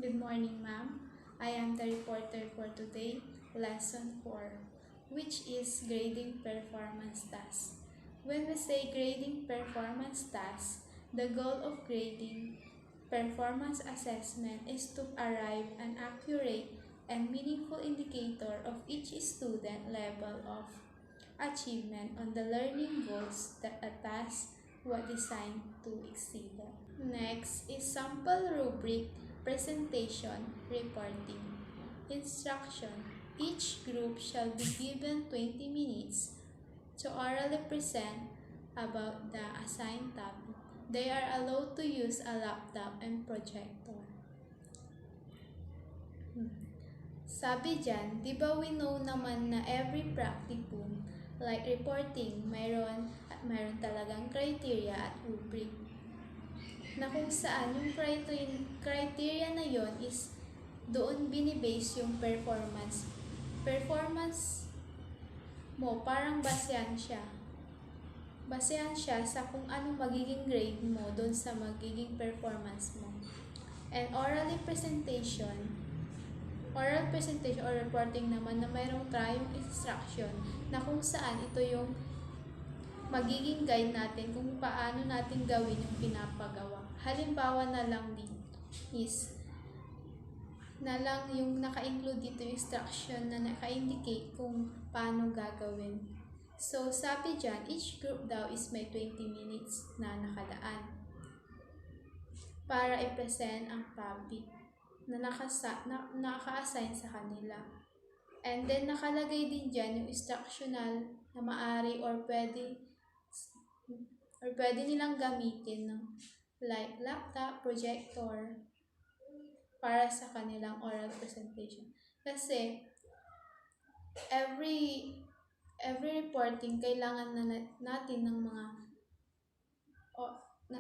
Good morning, ma'am. I am the reporter for today, lesson 4, which is grading performance tasks. When we say grading performance tasks, the goal of grading performance assessment is to arrive an accurate and meaningful indicator of each student level of achievement on the learning goals that a task was designed to exceed. Next is sample rubric presentation reporting. Instruction. Each group shall be given 20 minutes to orally present about the assigned topic. They are allowed to use a laptop and projector. Sabi dyan, di ba we know naman na every practicum, like reporting, mayroon talagang criteria at rubric. Na kung saan yung criteria na yon is doon binibase yung performance. Performance mo, parang basehan siya. Basehan siya sa kung anong magiging grade mo doon sa magiging performance mo. And oral presentation or reporting naman na mayroong tayong instruction na kung saan ito yung magiging guide natin kung paano natin gawin yung pinapagawa. Halimbawa na lang dito is na lang yung naka-include dito yung instruction na naka-indicate kung paano gagawin. So, sabi dyan, each group daw is may 20 minutes na nakalaan para i-present ang topic na naka-assign sa kanila. And then, nakalagay din dyan yung instructional na maari or pwede nilang gamitin ng like laptop, projector para sa kanilang oral presentation. Kasi every reporting kailangan natin ng mga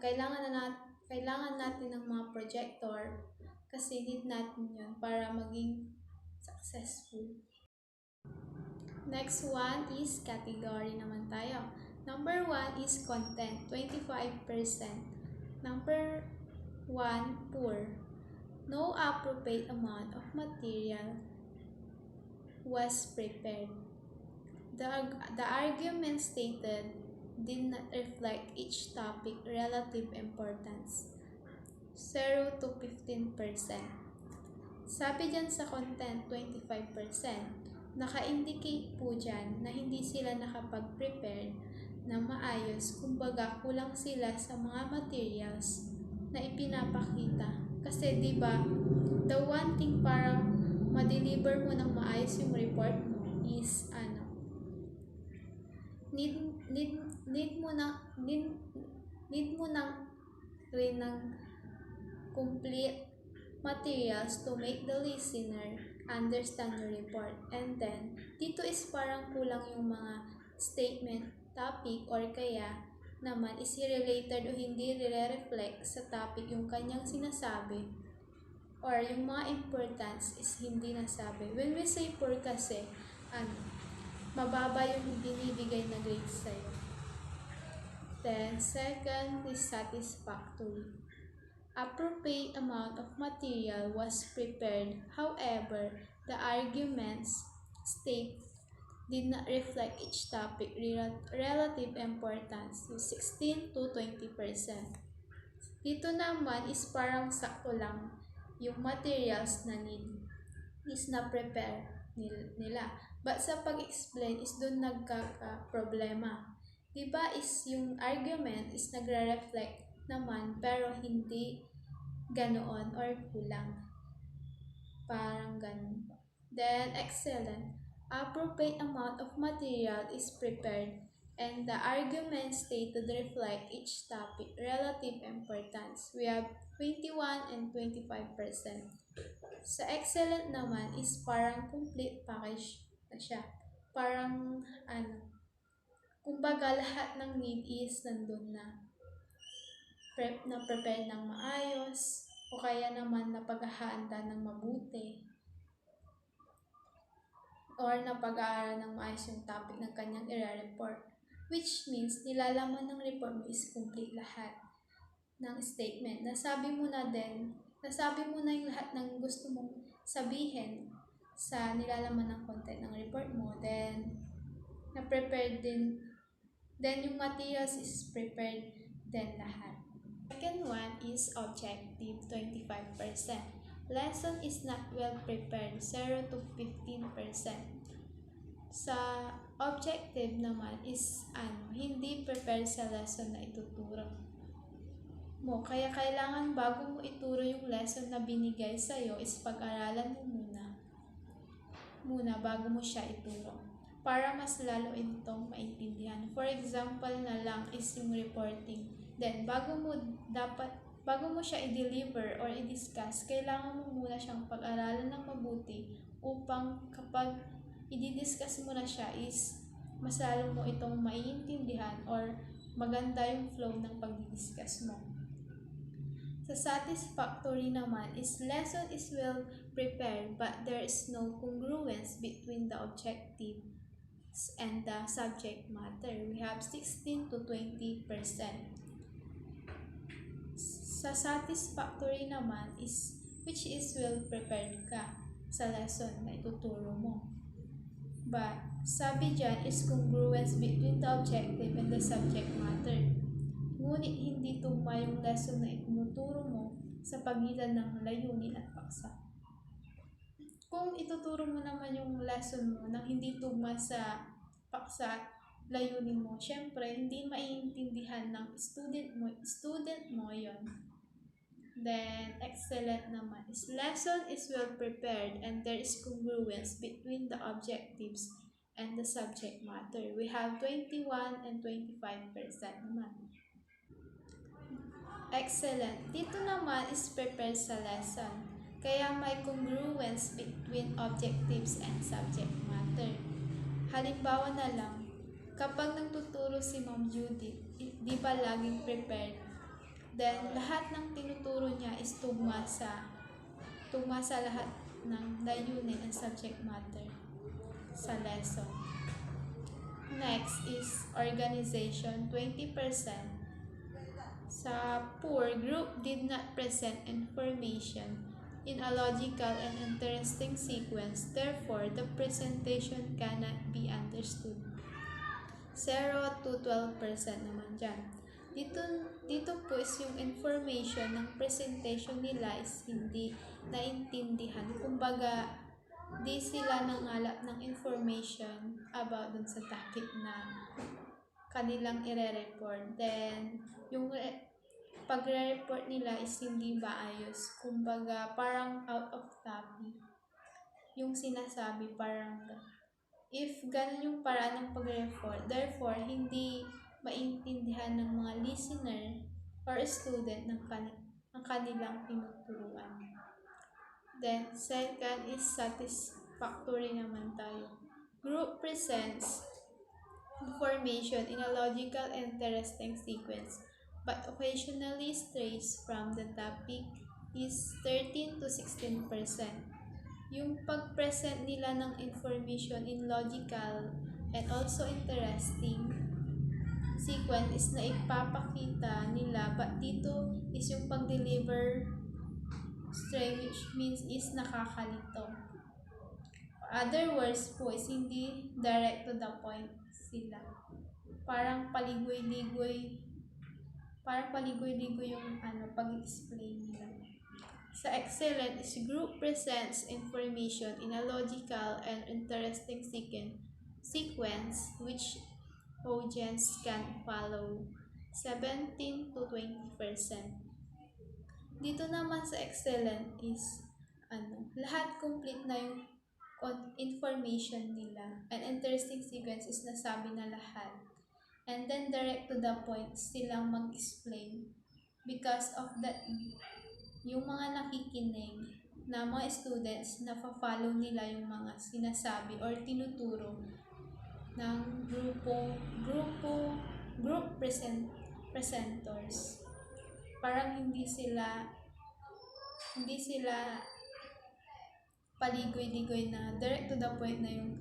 kailangan natin ng mga projector kasi need natin 'yon para maging successful. Next one is category naman tayo. Number 1 is content, 25%. Number 1, poor. No appropriate amount of material was prepared. The argument stated did not reflect each topic relative importance. 0 to 15%. Sabi dyan sa content, 25%. Naka-indicate po dyan na hindi sila nakapag-prepare na maayos, kumbaga kulang sila sa mga materials na ipinapakita. Kasi 'di ba, the one thing para ma-deliver mo ng maayos yung report mo is need mo rin ng complete materials to make the listener understand your report. And then, dito is parang kulang yung mga statement, topic, or kaya naman is related o hindi re-reflect sa topic yung kanyang sinasabi or yung mga importance is hindi nasabi. When we say poor kasi, mababa yung binibigay na grade sa'yo. Then, second is satisfactory. Appropriate amount of material was prepared. However, the arguments state did not reflect each topic relative importance, 16 to 20%. Dito naman is parang sakto lang yung materials na need is na-prepare nila. But sa pag-explain is doon nagkaka-problema. Diba is yung argument is nagre-reflect naman pero hindi ganoon or kulang. Parang ganun. Then, excellent. Appropriate amount of material is prepared and the arguments stated reflect each topic relative importance. We have 21 and 25%. Sa excellent naman is parang complete package na siya. Parang kumbaga lahat ng need is nandun na. Prepare ng maayos o kaya naman napaghahanda ng mabuti or napag-aaral ng maayos yung topic ng kanyang i-report, which means nilalaman ng report mo is complete lahat ng statement. Nasabi mo na din nasabi mo na yung lahat ng gusto mong sabihin sa nilalaman ng content ng report mo, then na-prepared din, then yung materials is prepared din lahat. Second one is objective, 25%. Lesson is not well prepared, 0 to 15%. Sa objective naman is hindi prepared sa lesson na ituturo mo. Kaya kailangan bago mo ituro yung lesson na binigay sa'yo is pag-aralan mo muna bago mo siya ituro para mas lalo itong maintindihan. For example na lang is yung reporting. Then bago mo siya i-deliver or i-discuss, kailangan mo muna siyang pag-aralan ng mabuti upang kapag i-discuss mo na siya is mas lalo mo itong maiintindihan or maganda yung flow ng pag-discuss mo. Sa satisfactory naman is lesson is well prepared but there is no congruence between the objectives and the subject matter. We have 16 to 20%. Sa satisfactory naman is which is well prepared ka sa lesson na ituturo mo. But sabi dyan is congruence between the objective and the subject matter. Ngunit hindi tugma yung lesson na itinuturo mo sa pagitan ng layunin at paksa. Kung ituturo mo naman yung lesson mo nang hindi tugma sa paksa at layunin mo, syempre hindi maiintindihan ng student mo yon. Then, excellent naman is lesson is well prepared and there is congruence between the objectives and the subject matter. We have 21 and 25% naman. Excellent. Dito naman is prepared sa lesson. Kaya may congruence between objectives and subject matter. Halimbawa na lang, kapag nagtuturo si Ma'am Judith, di ba laging prepared? Then, lahat ng tinuturo niya is tugma sa lahat ng layunin and subject matter sa lesson. Next is organization, 20%. Sa poor, group did not present information in a logical and interesting sequence. Therefore, the presentation cannot be understood. 0 to 12% naman dyan. Dito po is yung information ng presentation nila is hindi naintindihan. Kumbaga, di sila nangalap ng information about dun sa topic na kanilang ire-report. Then, yung pagre-report nila is hindi maayos. Kumbaga, parang out of topic. Yung sinasabi parang if ganun yung paraan ng pag-report, therefore, hindi maintindihan ng mga listener or student ng kanilang tinuturuan. Then, second is satisfactory naman tayo. Group presents information in a logical and interesting sequence, but occasionally strays from the topic is 13 to 16%. Yung pag-present nila ng information in logical and also interesting sequence is na ipapakita nila, but dito is yung pag-deliver stray, which means is nakakalito. Other words po is hindi direct to the point sila. Parang paligoy-ligoy yung pag-explain nila. Sa excellent is group presents information in a logical and interesting sequence which audience can follow. 17 to 20%. Dito naman sa excellent is lahat complete na yung information nila. An interesting sequence is nasabi na lahat. And then direct to the point silang mag-explain. Because of that, yung mga nakikinig na mga students, na-follow nila yung mga sinasabi or tinuturo ng group presenters. Parang hindi sila paligoy-ligoy na direct to the point na yung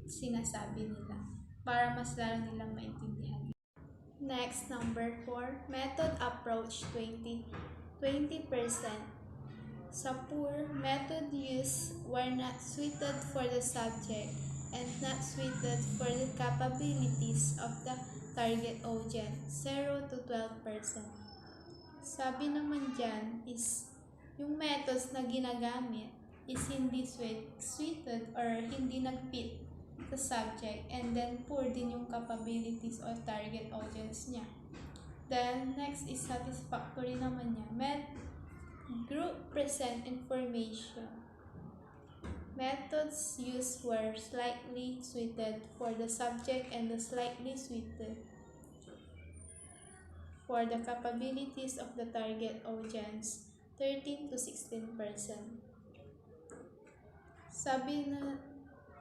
sinasabi nila para mas lalo nilang maintindihan. Next, number 4, method approach, 20%. 20%. Sa poor, method used were not suited for the subject and not suited for the capabilities of the target audience, 0 to 12%. Sabi naman dyan is yung methods na ginagamit is hindi suited or hindi nag-fit sa subject, and then poor din yung capabilities or target audience niya. Then next is satisfactory naman niya. Group present information. Methods used were slightly suited for the subject and slightly suited for the capabilities of the target audience, 13 to 16%. Sabi na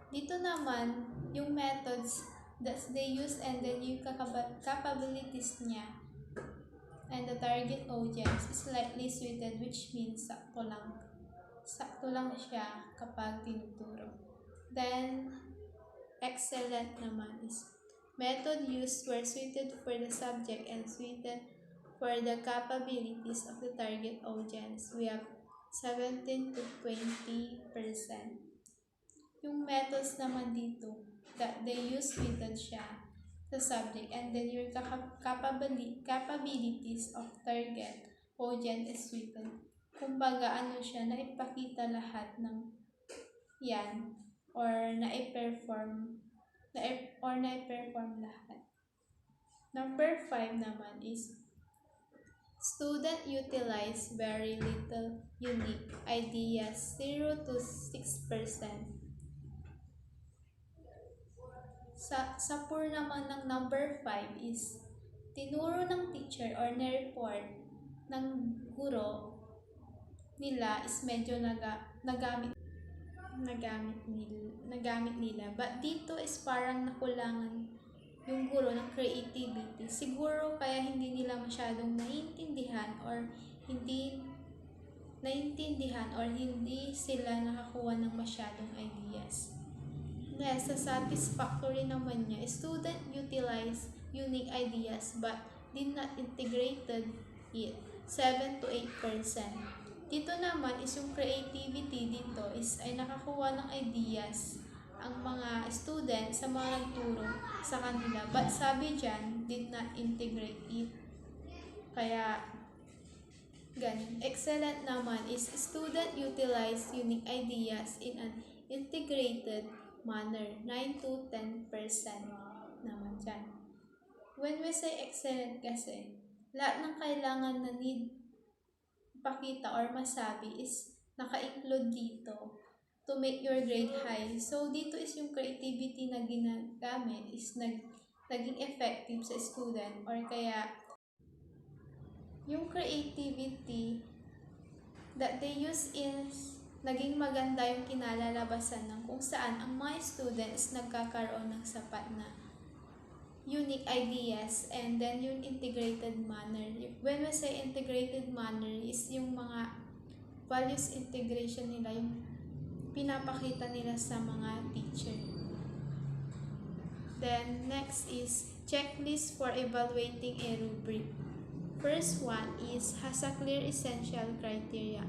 dito naman yung methods that they use and then yung capabilities niya and the target audience is slightly suited, which means sakto lang siya kapag tinuturo. Then excellent naman is method used were suited for the subject and suited for the capabilities of the target audience. We have 17 to 20%. Yung methods naman dito that they use suited siya sa subject and then your capabilities of target audience is suited. Kumbaga siya, naipakita lahat ng yan or na-perform lahat. Number 5 naman is student utilize very little unique ideas, 0 to 6%. Sa poor naman ng number 5 is tinuro ng teacher or na-report ng guro nila is medyo nagamit nila. But dito is parang nakulangan yung guro ng creativity. Siguro kaya hindi nila masyadong naiintindihan or hindi sila nakakuha ng masyadong ideas. Next, sa satisfactory naman niya, student utilize unique ideas but did not integrated it, 7 to 8%. Dito naman is yung creativity dito is ay nakakuha ng ideas ang mga student sa mga nagturo sa kanila. But sabi dyan, did not integrate it. Kaya, ganun. Excellent naman is student utilize unique ideas in an integrated manner, 9 to 10% naman dyan. When we say excellent kasi, lahat ng kailangan na need pakita or masabi is naka-include dito to make your grade high. So, dito is yung creativity na ginagamit is naging effective sa student or kaya yung creativity that they use is naging maganda yung kinalalabasan ng kung saan ang mga students nagkakaroon ng sapat na unique ideas and then yung integrated manner. When we say integrated manner is yung mga values integration nila, yung pinapakita nila sa mga teacher. Then next is checklist for evaluating a rubric. First one is has a clear essential criteria.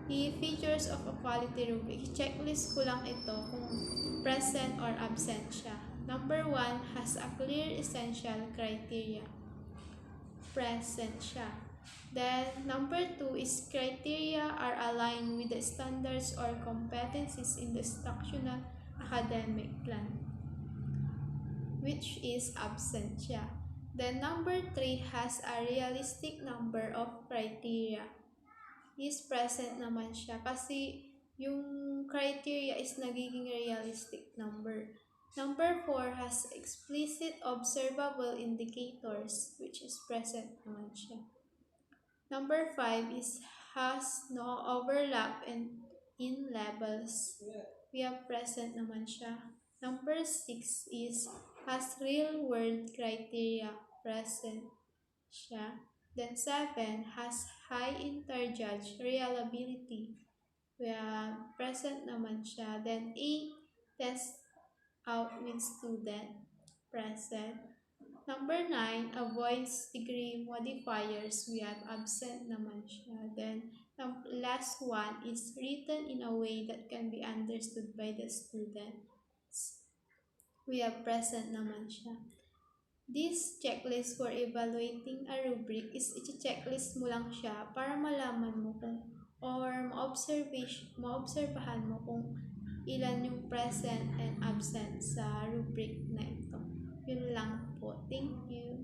The features of a quality rubric. Checklist ko lang ito kung present or absent siya. Number 1 has a clear essential criteria. Present siya. Then, number 2 is criteria are aligned with the standards or competencies in the instructional academic plan, which is absent siya. Then, number 3 has a realistic number of criteria. Is present naman siya kasi yung criteria is nagiging realistic number. Number 4 has explicit observable indicators, which is present naman siya. Number 5 is has no overlap in levels. We have present naman siya. Number 6 is has real world criteria, present siya. Then 7 has high interjudge reliability. We have present naman siya. Then 8 test out with student, present. Number 9, avoids degree modifiers. We have absent naman siya. Then, last one is written in a way that can be understood by the students. We have present naman siya. This checklist for evaluating a rubric is i-checklist mo lang siya para malaman mo kung or maobserbahan mo kung ilan yung present and absent sa rubric na ito. Yun lang po. Thank you.